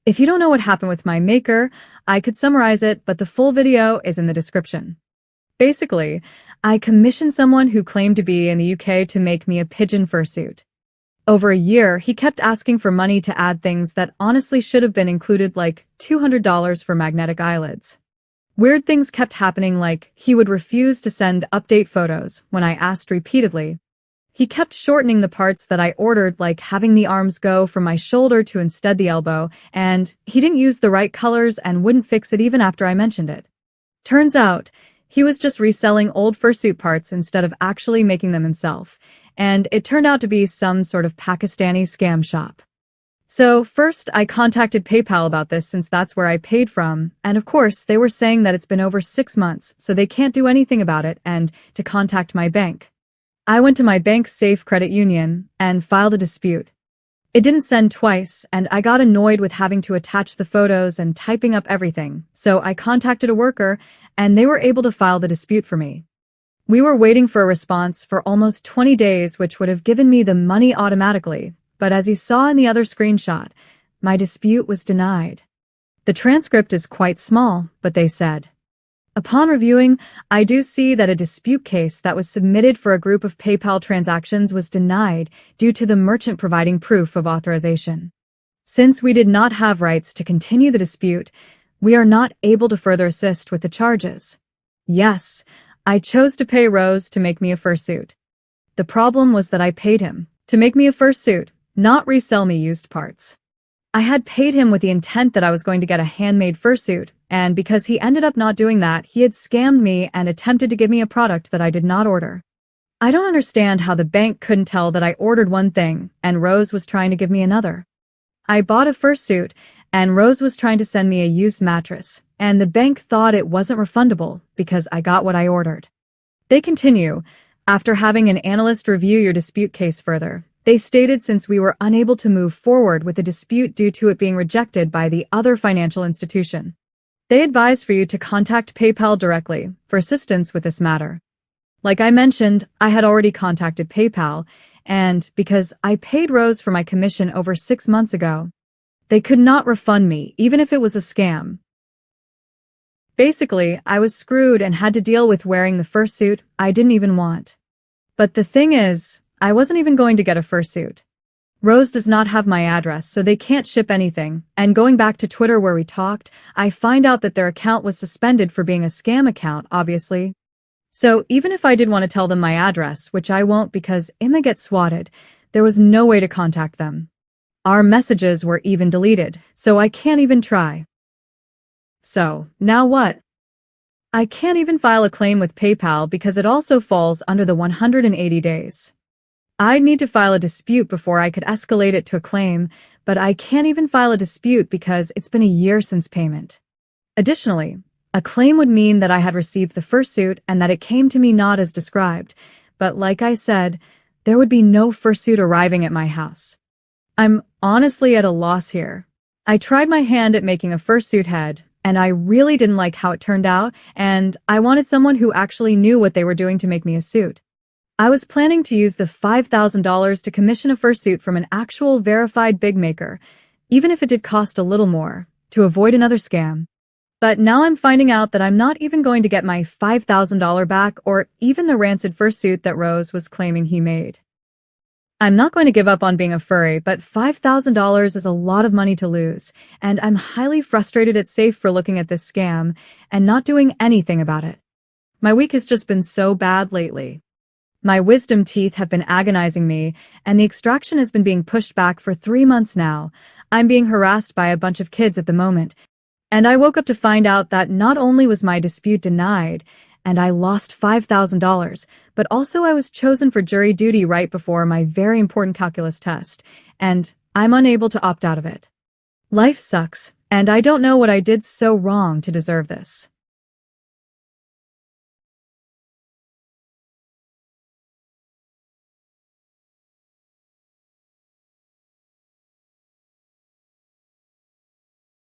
If you don't know what happened with my maker, I could summarize it, but the full video is in the description. Basically, I commissioned someone who claimed to be in the UK to make me a pigeon fursuit. Over a year, he kept asking for money to add things that honestly should have been included, like $200 for magnetic eyelids. Weird things kept happening, like he would refuse to send update photos when I asked repeatedly. He kept shortening the parts that I ordered, like having the arms go from my shoulder to instead the elbow, and he didn't use the right colors and wouldn't fix it even after I mentioned it. Turns out, he was just reselling old fursuit parts instead of actually making them himself, and it turned out to be some sort of Pakistani scam shop. So first, I contacted PayPal about this since that's where I paid from, and of course, they were saying that it's been over 6 months, so they can't do anything about it, and to contact my bank. I went to my bank's Safe Credit Union and filed a dispute. It didn't send twice, and I got annoyed with having to attach the photos and typing up everything, so I contacted a worker, and they were able to file the dispute for me. We were waiting for a response for almost 20 days, which would have given me the money automatically, but as you saw in the other screenshot, my dispute was denied. The transcript is quite small, but they said, "Upon reviewing, I do see that a dispute case that was submitted for a group of PayPal transactions was denied due to the merchant providing proof of authorization. Since we did not have rights to continue the dispute, we are not able to further assist with the charges." Yes, I chose to pay Rose to make me a fursuit. The problem was that I paid him to make me a fursuit, not resell me used parts. I had paid him with the intent that I was going to get a handmade fursuit, and because he ended up not doing that, he had scammed me and attempted to give me a product that I did not order. I don't understand how the bank couldn't tell that I ordered one thing and Rose was trying to give me another. I bought a fursuit, and Rose was trying to send me a used mattress, and the bank thought it wasn't refundable because I got what I ordered. They continue, after having an analyst review your dispute case further, they stated since we were unable to move forward with the dispute due to it being rejected by the other financial institution, they advised for you to contact PayPal directly for assistance with this matter. Like I mentioned, I had already contacted PayPal, and because I paid Rose for my commission over 6 months ago, they could not refund me even if it was a scam. Basically, I was screwed and had to deal with wearing the fursuit I didn't even want. But the thing is, I wasn't even going to get a fursuit. Rose does not have my address, so they can't ship anything, and going back to Twitter where we talked, I find out that their account was suspended for being a scam account, obviously. So even if I did want to tell them my address, which I won't because it may get swatted, there was no way to contact them. Our messages were even deleted, so I can't even try. So, now what? I can't even file a claim with PayPal because it also falls under the 180 days. I'd need to file a dispute before I could escalate it to a claim, but I can't even file a dispute because it's been a year since payment. Additionally, a claim would mean that I had received the fursuit and that it came to me not as described, but like I said, there would be no fursuit arriving at my house. I'm honestly at a loss here. I tried my hand at making a fursuit head, and I really didn't like how it turned out, and I wanted someone who actually knew what they were doing to make me a suit. I was planning to use the $5,000 to commission a fursuit from an actual verified big maker, even if it did cost a little more, to avoid another scam. But now I'm finding out that I'm not even going to get my $5,000 back or even the rancid fursuit that Rose was claiming he made. I'm not going to give up on being a furry, but $5,000 is a lot of money to lose, and I'm highly frustrated at Safe for looking at this scam and not doing anything about it. My week has just been so bad lately. My wisdom teeth have been agonizing me, and the extraction has been being pushed back for 3 months now. I'm being harassed by a bunch of kids at the moment, and I woke up to find out that not only was my dispute denied, and I lost $5,000, but also I was chosen for jury duty right before my very important calculus test, and I'm unable to opt out of it. Life sucks, and I don't know what I did so wrong to deserve this.